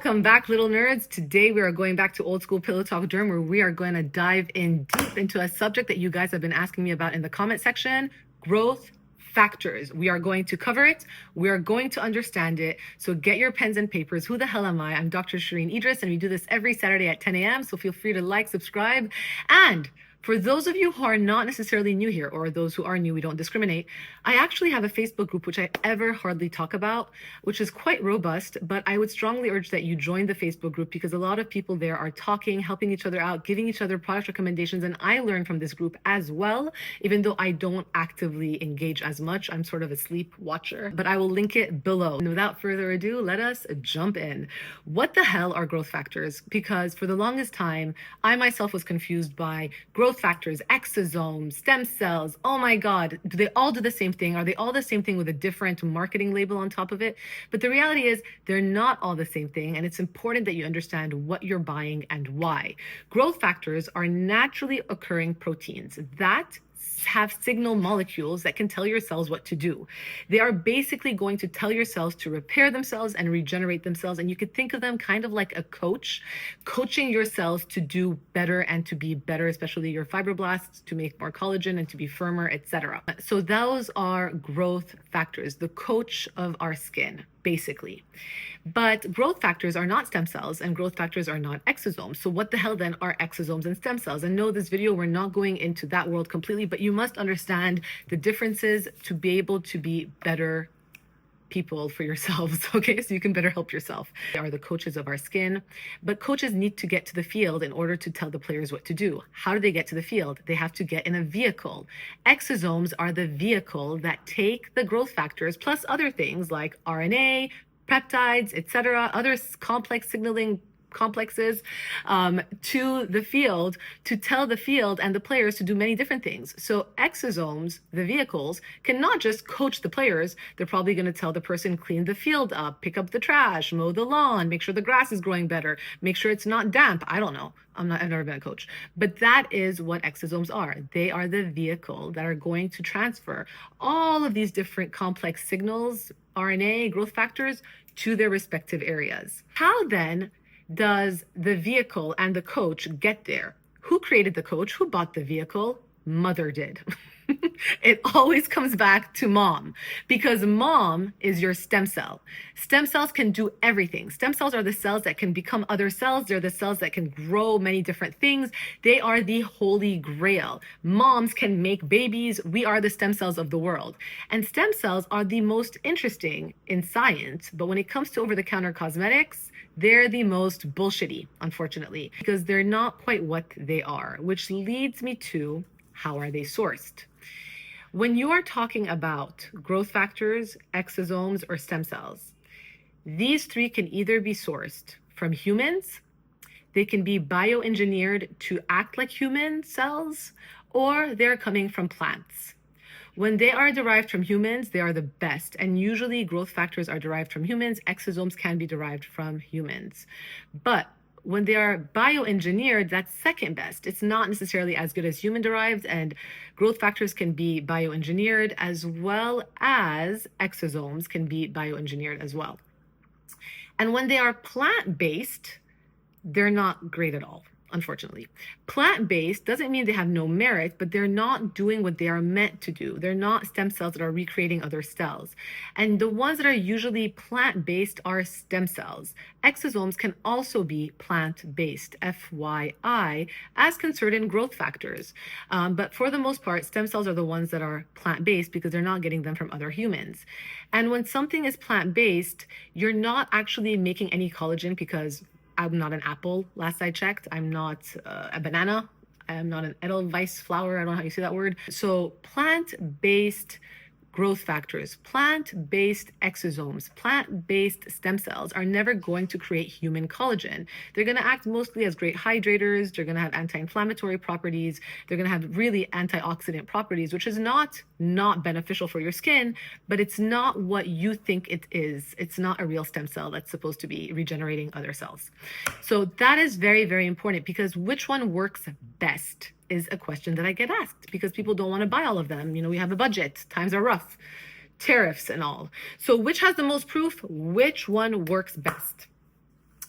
Welcome back, little nerds. Today we are going back to old school pillow talk derm, where we are going to dive in deep into a subject that you guys have been asking me about in the comment section: growth factors. We are going to cover it. We are going to understand it. So get your pens and papers. Who the hell am I? I'm Dr. Idriss, and we do this every Saturday at 10 a.m. So feel free to like, subscribe, and for those of you who are not necessarily new here, or those who are new, we don't discriminate. I actually have a Facebook group, which I ever hardly talk about, which is quite robust, but I would strongly urge that you join the Facebook group because a lot of people there are talking, helping each other out, giving each other product recommendations, and I learn from this group as well, even though I don't actively engage as much. I'm sort of a sleep watcher, but I will link it below. And without further ado, let us jump in. What the hell are growth factors? Because for the longest time, I myself was confused by growth factors, exosomes, stem cells. Oh my God, do they all do the same thing? Are they all the same thing with a different marketing label on top of it? But the reality is they're not all the same thing, and it's important that you understand what you're buying and why. Growth factors are naturally occurring proteins that have signal molecules that can tell your cells what to do. They are basically going to tell your cells to repair themselves and regenerate themselves. And you could think of them kind of like a coach, coaching your cells to do better and to be better, especially your fibroblasts, to make more collagen and to be firmer, etc. So those are growth factors, the coach of our skin, basically. But growth factors are not stem cells, and growth factors are not exosomes. So what the hell then are exosomes and stem cells? And no, this video, we're not going into that world completely, but you must understand the differences to be able to be better people for yourselves, okay? So you can better help yourself. They are the coaches of our skin, but coaches need to get to the field in order to tell the players what to do. How do they get to the field? They have to get in a vehicle. Exosomes are the vehicle that take the growth factors plus other things like RNA, peptides, etc., other complex signaling complexes to the field to tell the field and the players to do many different things. So exosomes, the vehicles, can not just coach the players. They're probably going to tell the person, clean the field up, pick up the trash, mow the lawn, make sure the grass is growing better, make sure it's not damp. I don't know. I've never been a coach, but that is what exosomes are. They are the vehicle that are going to transfer all of these different complex signals, RNA, growth factors, to their respective areas. How then does the vehicle and the coach get there? Who created the coach? Who bought the vehicle? Mother did. It always comes back to mom, because mom is your stem cell. Stem cells can do everything. Stem cells are the cells that can become other cells. They're the cells that can grow many different things. They are the holy grail. Moms can make babies. We are the stem cells of the world. And stem cells are the most interesting in science, but when it comes to over-the-counter cosmetics, they're the most bullshitty, unfortunately, because they're not quite what they are, which leads me to how are they sourced? When you are talking about growth factors, exosomes, or stem cells, these three can either be sourced from humans, they can be bioengineered to act like human cells, or they're coming from plants. When they are derived from humans, they are the best. And usually growth factors are derived from humans. Exosomes can be derived from humans. But when they are bioengineered, that's second best. It's not necessarily as good as human derived, and growth factors can be bioengineered as well as exosomes can be bioengineered as well. And when they are plant-based, they're not great at all, unfortunately. Plant-based doesn't mean they have no merit, but they're not doing what they are meant to do. They're not stem cells that are recreating other cells. And the ones that are usually plant-based are stem cells. Exosomes can also be plant-based, FYI, as concerned in growth factors. But for the most part, stem cells are the ones that are plant-based because they're not getting them from other humans. And when something is plant-based, you're not actually making any collagen, because I'm not an apple, last I checked. I'm not a banana. I'm not an Edelweiss flower. I don't know how you say that word. So plant-based growth factors, plant-based exosomes, plant-based stem cells are never going to create human collagen. They're going to act mostly as great hydrators. They're going to have anti-inflammatory properties. They're going to have really antioxidant properties, which is not beneficial for your skin, but it's not what you think it is. It's not a real stem cell that's supposed to be regenerating other cells. So that is very, very important, because which one works best is a question that I get asked, because people don't want to buy all of them. You know, we have a budget, times are rough, tariffs and all. So which has the most proof? Which one works best?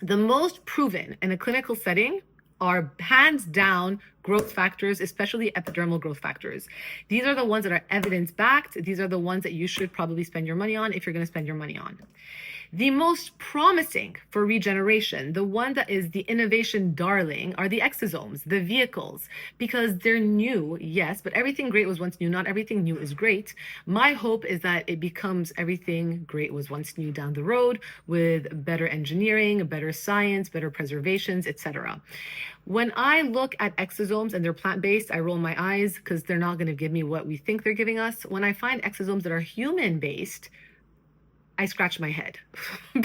The most proven in a clinical setting are hands down growth factors, especially epidermal growth factors. These are the ones that are evidence-backed. These are the ones that you should probably spend your money on if you're going to spend your money on. The most promising for regeneration, the one that is the innovation darling, are the exosomes, the vehicles, because they're new, yes, but everything great was once new. Not everything new is great. My hope is that it becomes everything great was once new down the road with better engineering, better science, better preservations, etc. When I look at exosomes and they're plant-based, I roll my eyes because they're not going to give me what we think they're giving us. When I find exosomes that are human-based, I scratch my head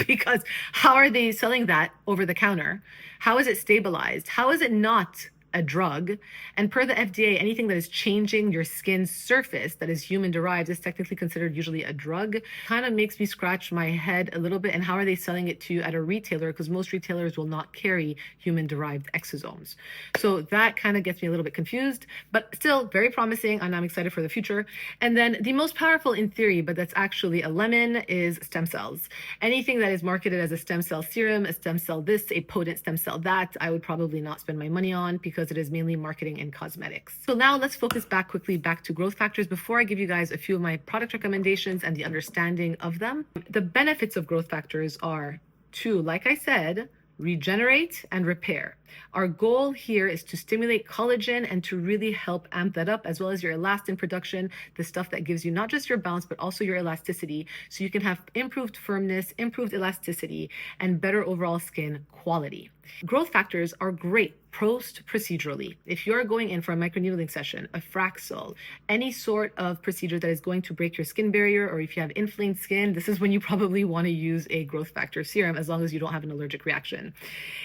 because how are they selling that over the counter? How is it stabilized? How is it not a drug? And per the FDA, anything that is changing your skin's surface that is human derived is technically considered usually a drug. Kind of makes me scratch my head a little bit. And how are they selling it to you at a retailer? Because most retailers will not carry human derived exosomes. So that kind of gets me a little bit confused, but still very promising. And I'm excited for the future. And then the most powerful in theory, but that's actually a lemon, is stem cells. Anything that is marketed as a stem cell serum, a stem cell this, a potent stem cell that, I would probably not spend my money on because it is mainly marketing and cosmetics. So now let's focus back to growth factors before I give you guys a few of my product recommendations and the understanding of them. The benefits of growth factors are to, like I said, regenerate and repair. Our goal here is to stimulate collagen and to really help amp that up, as well as your elastin production, the stuff that gives you not just your bounce, but also your elasticity, so you can have improved firmness, improved elasticity, and better overall skin quality. Growth factors are great post-procedurally. If you're going in for a microneedling session, a Fraxel, any sort of procedure that is going to break your skin barrier, or if you have inflamed skin, this is when you probably want to use a growth factor serum, as long as you don't have an allergic reaction.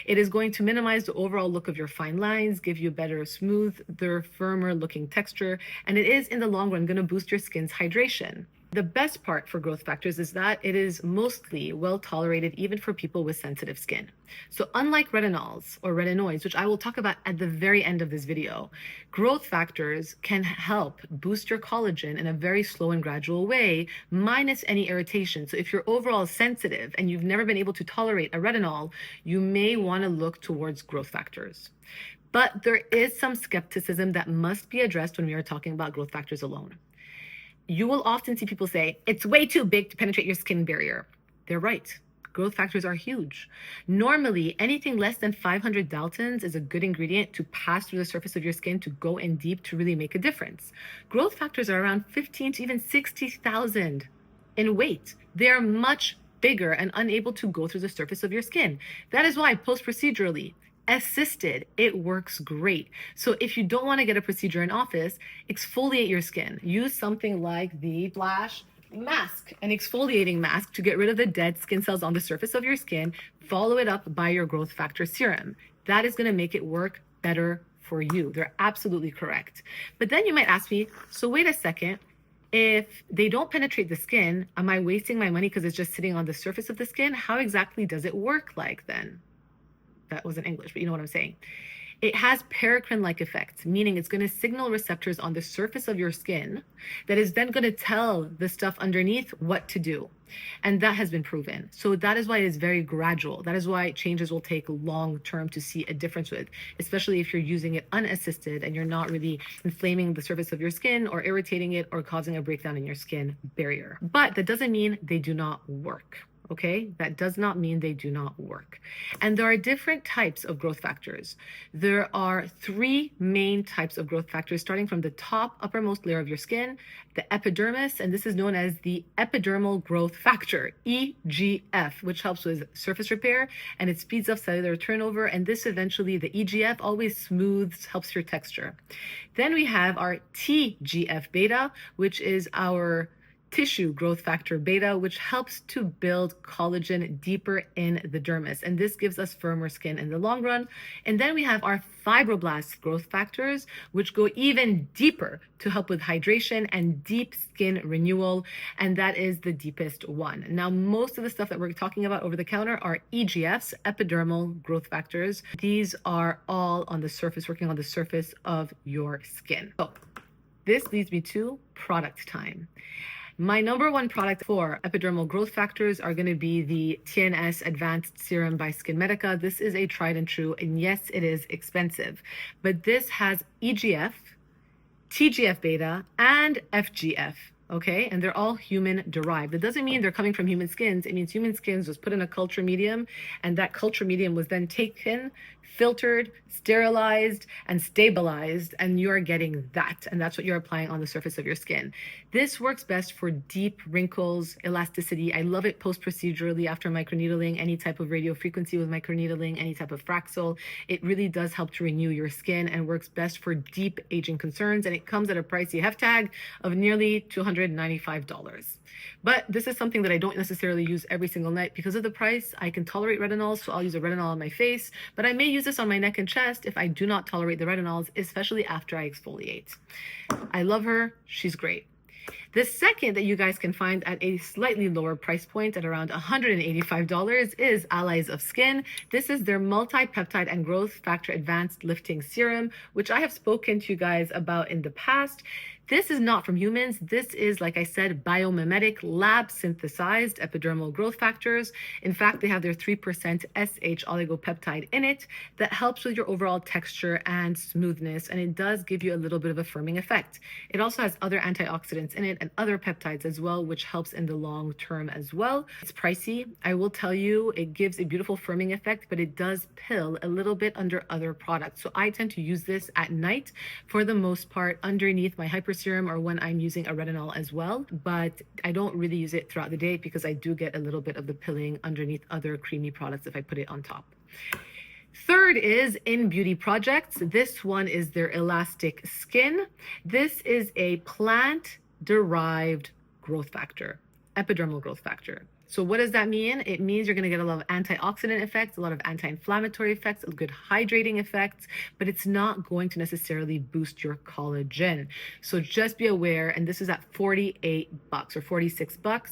It is going to minimize the overall look of your fine lines, give you a better, smoother, firmer looking texture, and it is in the long run going to boost your skin's hydration. The best part for growth factors is that it is mostly well tolerated even for people with sensitive skin. So unlike retinols or retinoids, which I will talk about at the very end of this video, growth factors can help boost your collagen in a very slow and gradual way, minus any irritation. So if you're overall sensitive and you've never been able to tolerate a retinol, you may want to look towards growth factors. But there is some skepticism that must be addressed when we are talking about growth factors alone. You will often see people say, it's way too big to penetrate your skin barrier. They're right. Growth factors are huge. Normally, anything less than 500 Daltons is a good ingredient to pass through the surface of your skin to go in deep to really make a difference. Growth factors are around 15 to even 60,000 in weight. They're much bigger and unable to go through the surface of your skin. That is why post-procedurally, assisted, it works great. So if you don't want to get a procedure in office, exfoliate your skin. Use something like the Flash mask, an exfoliating mask to get rid of the dead skin cells on the surface of your skin. Follow it up by your growth factor serum. That is going to make it work better for you. They're absolutely correct. But then you might ask me, so wait a second, if they don't penetrate the skin, am I wasting my money because it's just sitting on the surface of the skin? How exactly does it work like then? That wasn't English, but you know what I'm saying. It has paracrine-like effects, meaning it's going to signal receptors on the surface of your skin that is then going to tell the stuff underneath what to do. And that has been proven. So that is why it is very gradual. That is why changes will take long term to see a difference with, especially if you're using it unassisted and you're not really inflaming the surface of your skin or irritating it or causing a breakdown in your skin barrier. But that doesn't mean they do not work. Okay, that does not mean they do not work. And there are different types of growth factors. There are three main types of growth factors, starting from the top uppermost layer of your skin, the epidermis, and this is known as the epidermal growth factor, EGF, which helps with surface repair and it speeds up cellular turnover. And this eventually, the EGF always smooths, helps your texture. Then we have our TGF beta, which is our tissue growth factor beta, which helps to build collagen deeper in the dermis. And this gives us firmer skin in the long run. And then we have our fibroblast growth factors, which go even deeper to help with hydration and deep skin renewal. And that is the deepest one. Now, most of the stuff that we're talking about over the counter are EGFs, epidermal growth factors. These are all on the surface, working on the surface of your skin. So this leads me to product time. My number one product for epidermal growth factors are going to be the TNS Advanced Serum by SkinMedica. This is a tried and true, and yes, it is expensive, but this has EGF, TGF beta, and FGF. Okay, and they're all human derived. That doesn't mean they're coming from human skins. It means human skins was put in a culture medium, and that culture medium was then taken, filtered, sterilized, and stabilized, and you're getting that. And that's what you're applying on the surface of your skin. This works best for deep wrinkles, elasticity. I love it post-procedurally after microneedling, any type of radio frequency with microneedling, any type of Fraxel. It really does help to renew your skin and works best for deep aging concerns. And it comes at a pricey heft tag of nearly $295. But this is something that I don't necessarily use every single night because of the price. I can tolerate retinols, so I'll use a retinol on my face, but I may use this on my neck and chest if I do not tolerate the retinols, especially after I exfoliate. I love her. She's great. The second that you guys can find at a slightly lower price point at around $185 is Allies of Skin. This is their multi-peptide and growth factor advanced lifting serum, which I have spoken to you guys about in the past. This is not from humans. This is, like I said, biomimetic, lab synthesized epidermal growth factors. In fact, they have their 3% SH oligopeptide in it that helps with your overall texture and smoothness, and it does give you a little bit of a firming effect. It also has other antioxidants in it and other peptides as well, which helps in the long term as well. It's pricey. I will tell you, it gives a beautiful firming effect, but it does pill a little bit under other products. So I tend to use this at night for the most part underneath my hyper serum or when I'm using a retinol as well, but I don't really use it throughout the day because I do get a little bit of the pilling underneath other creamy products if I put it on top. Third is in beauty projects. This one is their Elastic Skin. This is a plant-derived growth factor, epidermal growth factor. So what does that mean? It means you're going to get a lot of antioxidant effects, a lot of anti-inflammatory effects, a good hydrating effects, but it's not going to necessarily boost your collagen. So just be aware, and this is at $48 or $46.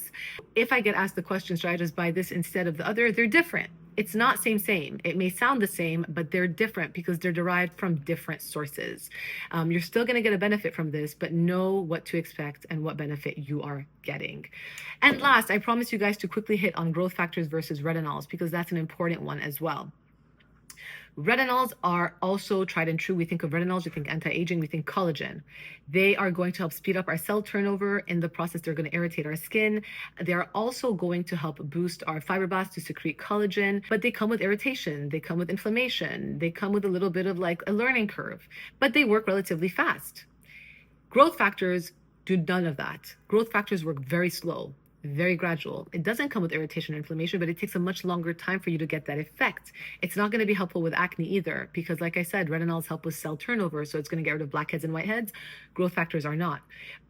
If I get asked the question, should I just buy this instead of the other? They're different. It's not same. It may sound the same, but they're different because they're derived from different sources. You're still going to get a benefit from this, but know what to expect and what benefit you are getting. And last, I promise you guys to quickly hit on growth factors versus retinols because that's an important one as well. Retinols are also tried and true. We think of retinols, we think anti-aging, we think collagen. They are going to help speed up our cell turnover. In the process, they're going to irritate our skin. They're also going to help boost our fibroblasts to secrete collagen, but they come with irritation. They come with inflammation. They come with a little bit of like a learning curve, but they work relatively fast. Growth factors do none of that. Growth factors work very slow, very gradual. It doesn't come with irritation or inflammation, but it takes a much longer time for you to get that effect. It's not going to be helpful with acne either, because like I said, retinols help with cell turnover, so it's going to get rid of blackheads and whiteheads. Growth factors are not.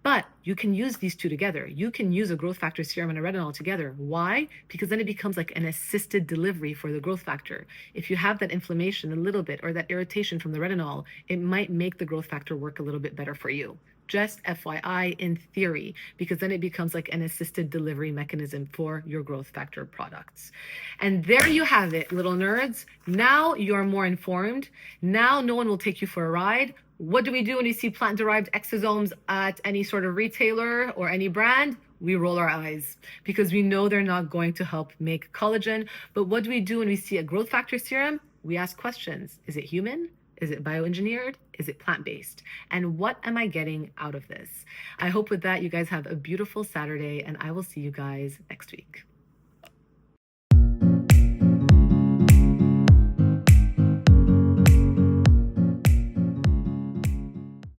But you can use these two together. You can use a growth factor serum and a retinol together. Why? Because then it becomes like an assisted delivery for the growth factor. If you have that inflammation a little bit or that irritation from the retinol, it might make the growth factor work a little bit better for you. Just FYI in theory, because then it becomes like an assisted delivery mechanism for your growth factor products. And there you have it, little nerds. Now you're more informed. Now no one will take you for a ride. What do we do when we see plant-derived exosomes at any sort of retailer or any brand? We roll our eyes because we know they're not going to help make collagen. But what do we do when we see a growth factor serum? We ask questions. Is it human? Is it bioengineered? Is it plant-based? And what am I getting out of this? I hope with that you guys have a beautiful Saturday, and I will see you guys next week.